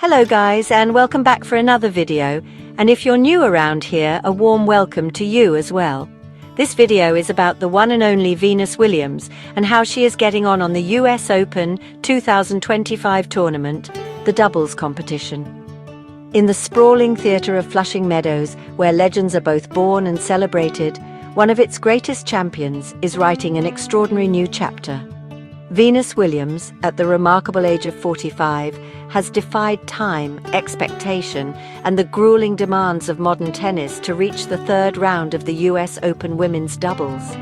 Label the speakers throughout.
Speaker 1: Hello guys, and welcome back for another video. And if you're new around here, a warm welcome to you as well. This video is about the one and only Venus Williams and how she is getting on the US Open 2025 tournament, the doubles competition. In the sprawling theatre of Flushing Meadows, where legends are both born and celebrated, one of its greatest champions is writing an extraordinary new chapter. Venus Williams, at the remarkable age of 45, has defied time, expectation, and the grueling demands of modern tennis to reach the third round of the US Open women's doubles.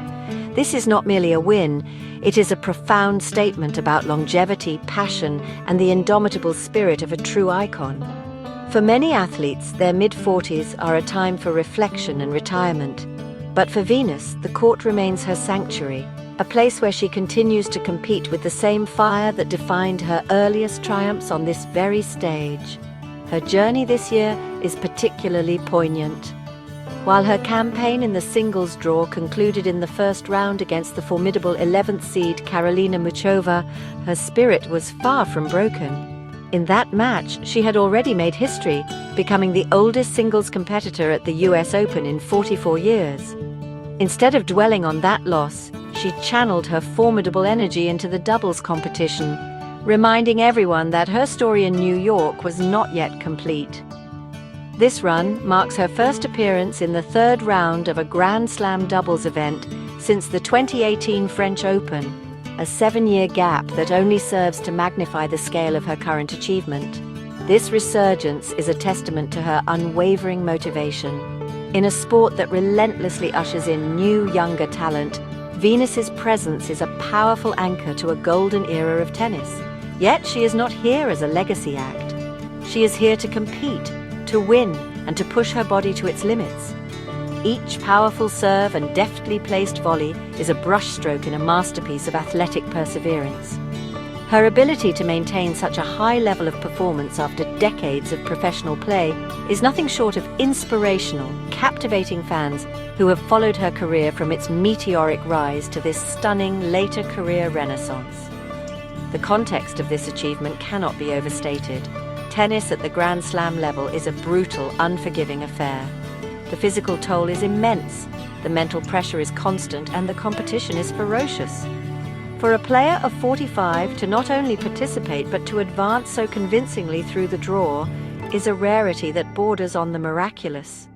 Speaker 1: This is not merely a win, it is a profound statement about longevity, passion, and the indomitable spirit of a true icon. For many athletes, their mid-40s are a time for reflection and retirement. But for Venus, the court remains her sanctuary, a place where she continues to compete with the same fire that defined her earliest triumphs on this very stage. Her journey this year is particularly poignant. While her campaign in the singles draw concluded in the first round against the formidable 11th seed Karolina Muchova, her spirit was far from broken. In that match, she had already made history, becoming the oldest singles competitor at the US Open in 44 years. Instead of dwelling on that loss, she channeled her formidable energy into the doubles competition, reminding everyone that her story in New York was not yet complete. This run marks her first appearance in the third round of a Grand Slam doubles event since the 2018 French Open, a 7-year gap that only serves to magnify the scale of her current achievement. This resurgence is a testament to her unwavering motivation. In a sport that relentlessly ushers in new, younger talent, Venus's presence is a powerful anchor to a golden era of tennis. Yet she is not here as a legacy act. She is here to compete, to win, and to push her body to its limits. Each powerful serve and deftly placed volley is a brushstroke in a masterpiece of athletic perseverance. Her ability to maintain such a high level of performance after decades of professional play is nothing short of inspirational, captivating fans who have followed her career from its meteoric rise to this stunning later career renaissance. The context of this achievement cannot be overstated. Tennis at the Grand Slam level is a brutal, unforgiving affair. The physical toll is immense, the mental pressure is constant, and the competition is ferocious. For a player of 45 to not only participate but to advance so convincingly through the draw is a rarity that borders on the miraculous.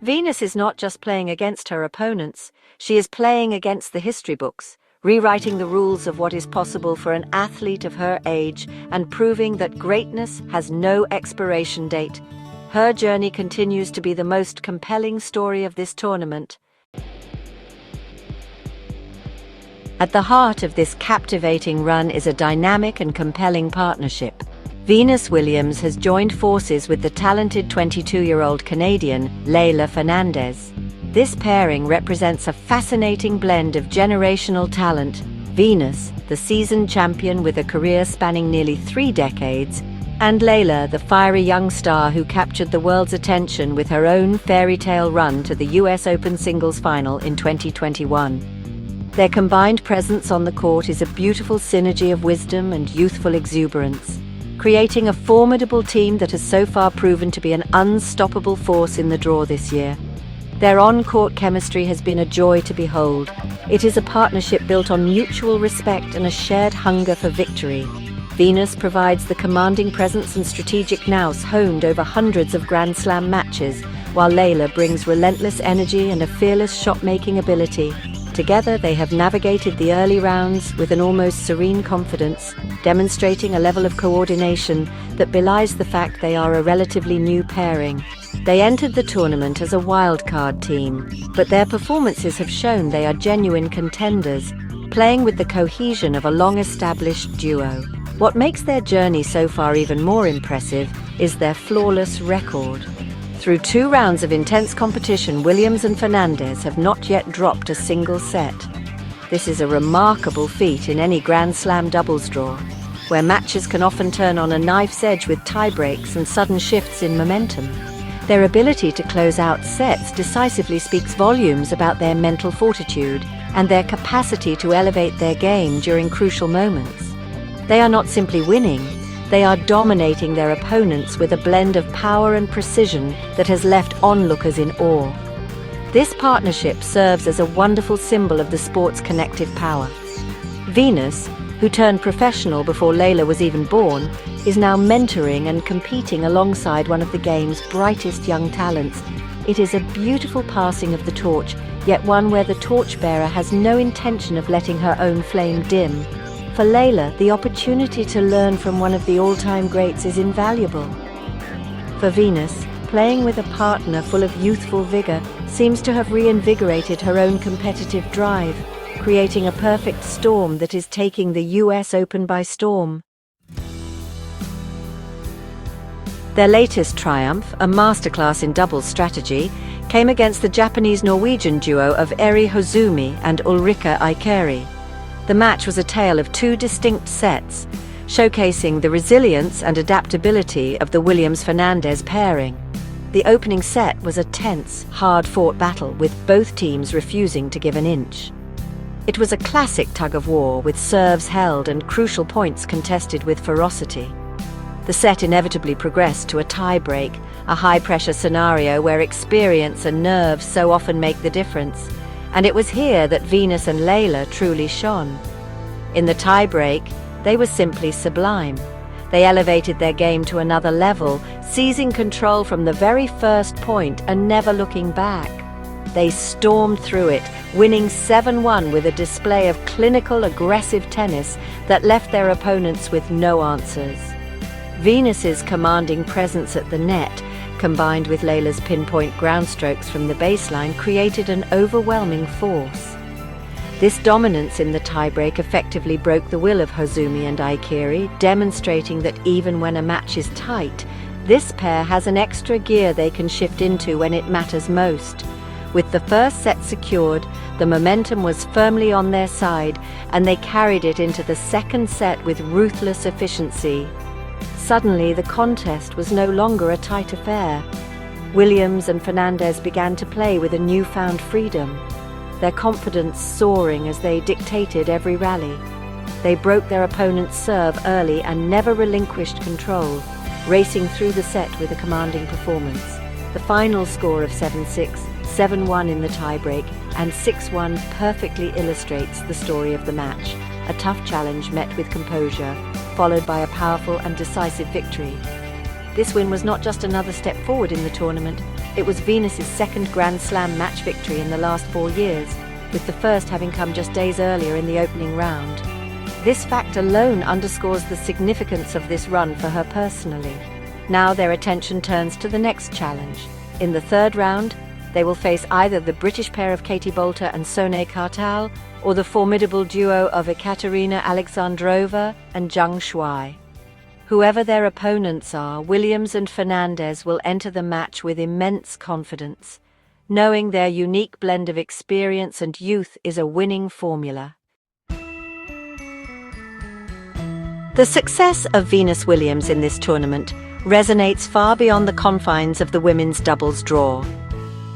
Speaker 1: Venus is not just playing against her opponents, she is playing against the history books, rewriting the rules of what is possible for an athlete of her age and proving that greatness has no expiration date. Her journey continues to be the most compelling story of this tournament. At the heart of this captivating run is a dynamic and compelling partnership. Venus Williams has joined forces with the talented 22-year-old Canadian, Leylah Fernandez. This pairing represents a fascinating blend of generational talent. Venus, the seasoned champion with a career spanning nearly 3 decades, and Leylah, the fiery young star who captured the world's attention with her own fairy tale run to the US Open singles final in 2021. Their combined presence on the court is a beautiful synergy of wisdom and youthful exuberance, creating a formidable team that has so far proven to be an unstoppable force in the draw this year. Their on-court chemistry has been a joy to behold. It is a partnership built on mutual respect and a shared hunger for victory. Venus provides the commanding presence and strategic nous honed over hundreds of Grand Slam matches, while Leylah brings relentless energy and a fearless shot-making ability. Together, they have navigated the early rounds with an almost serene confidence, demonstrating a level of coordination that belies the fact they are a relatively new pairing. They entered the tournament as a wildcard team, but their performances have shown they are genuine contenders, playing with the cohesion of a long-established duo. What makes their journey so far even more impressive is their flawless record. Through 2 rounds of intense competition, Williams and Fernandez have not yet dropped a single set. This is a remarkable feat in any Grand Slam doubles draw, where matches can often turn on a knife's edge with tie-breaks and sudden shifts in momentum. Their ability to close out sets decisively speaks volumes about their mental fortitude and their capacity to elevate their game during crucial moments. They are not simply winning, They are dominating their opponents with a blend of power and precision that has left onlookers in awe. This partnership serves as a wonderful symbol of the sport's connective power. Venus, who turned professional before Leylah was even born, is now mentoring and competing alongside one of the game's brightest young talents. It is a beautiful passing of the torch, yet one where the torchbearer has no intention of letting her own flame dim. For Leylah, the opportunity to learn from one of the all-time greats is invaluable. For Venus, playing with a partner full of youthful vigor seems to have reinvigorated her own competitive drive, creating a perfect storm that is taking the US Open by storm. Their latest triumph, a masterclass in doubles strategy, came against the Japanese-Norwegian duo of Eri Hozumi and Ulrika Ikeri. The match was a tale of two distinct sets, showcasing the resilience and adaptability of the Williams-Fernandez pairing. The opening set was a tense, hard-fought battle, with both teams refusing to give an inch. It was a classic tug-of-war, with serves held and crucial points contested with ferocity. The set inevitably progressed to a tie-break, a high-pressure scenario where experience and nerves so often make the difference. And it was here that Venus and Leylah truly shone. In the tie-break, they were simply sublime. They elevated their game to another level, seizing control from the very first point and never looking back. They stormed through it, winning 7-1 with a display of clinical, aggressive tennis that left their opponents with no answers. Venus's commanding presence at the net, combined with Leylah's pinpoint ground strokes from the baseline, created an overwhelming force. This dominance in the tiebreak effectively broke the will of Hozumi and Ikeri, demonstrating that even when a match is tight, this pair has an extra gear they can shift into when it matters most. With the first set secured, the momentum was firmly on their side, and they carried it into the second set with ruthless efficiency. Suddenly, the contest was no longer a tight affair. Williams and Fernandez began to play with a newfound freedom, their confidence soaring as they dictated every rally. They broke their opponent's serve early and never relinquished control, racing through the set with a commanding performance. The final score of 7-6, 7-1 in the tiebreak, and 6-1 perfectly illustrates the story of the match. A tough challenge met with composure, followed by a powerful and decisive victory. This win was not just another step forward in the tournament, it was Venus's second Grand Slam match victory in the last 4 years, with the first having come just days earlier in the opening round. This fact alone underscores the significance of this run for her personally. Now their attention turns to the next challenge. In the third round, they will face either the British pair of Katie Boulter and Sonia Kartal, or the formidable duo of Ekaterina Alexandrova and Zhang Shuai. Whoever their opponents are, Williams and Fernandez will enter the match with immense confidence, knowing their unique blend of experience and youth is a winning formula. The success of Venus Williams in this tournament resonates far beyond the confines of the women's doubles draw.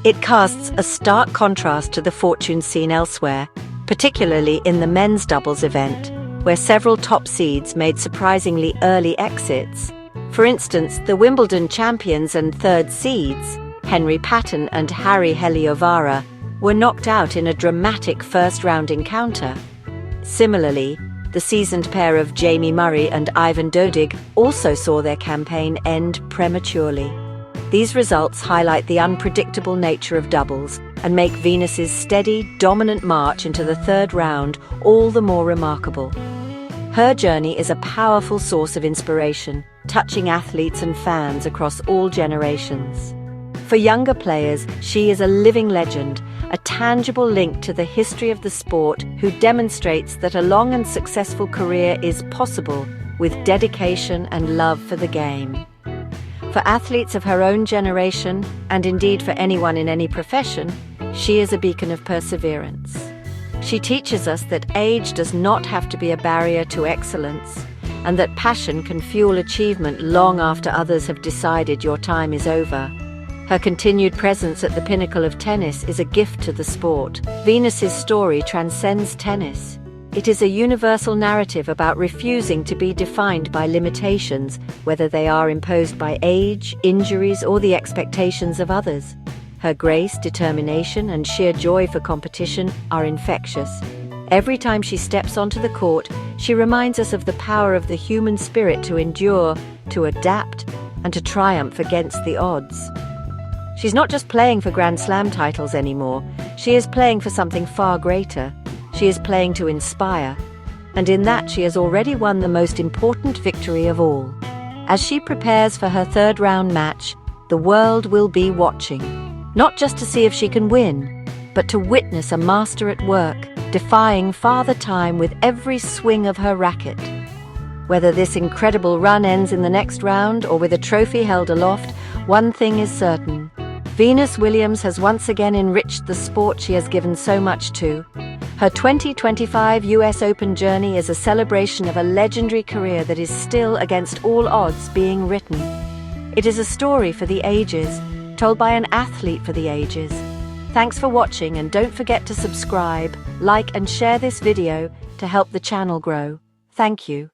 Speaker 1: It casts a stark contrast to the fortunes seen elsewhere, particularly in the men's doubles event, where several top seeds made surprisingly early exits. For instance, the Wimbledon champions and third seeds, Henry Patton and Harry Heliovara, were knocked out in a dramatic first-round encounter. Similarly, the seasoned pair of Jamie Murray and Ivan Dodig also saw their campaign end prematurely. These results highlight the unpredictable nature of doubles and make Venus's steady, dominant march into the third round all the more remarkable. Her journey is a powerful source of inspiration, touching athletes and fans across all generations. For younger players, she is a living legend, a tangible link to the history of the sport who demonstrates that a long and successful career is possible with dedication and love for the game. For athletes of her own generation, and indeed for anyone in any profession, she is a beacon of perseverance. She teaches us that age does not have to be a barrier to excellence, and that passion can fuel achievement long after others have decided your time is over. Her continued presence at the pinnacle of tennis is a gift to the sport. Venus's story transcends tennis. It is a universal narrative about refusing to be defined by limitations, whether they are imposed by age, injuries, or the expectations of others. Her grace, determination, and sheer joy for competition are infectious. Every time she steps onto the court, she reminds us of the power of the human spirit to endure, to adapt, and to triumph against the odds. She's not just playing for Grand Slam titles anymore. She is playing for something far greater. She is playing to inspire. And in that, she has already won the most important victory of all. As she prepares for her third-round match, the world will be watching. Not just to see if she can win, but to witness a master at work, defying Father Time with every swing of her racket. Whether this incredible run ends in the next round or with a trophy held aloft, one thing is certain. Venus Williams has once again enriched the sport she has given so much to. Her 2025 US Open journey is a celebration of a legendary career that is still, against all odds, being written. It is a story for the ages, told by an athlete for the ages. Thanks for watching, and don't forget to subscribe, like and share this video to help the channel grow. Thank you.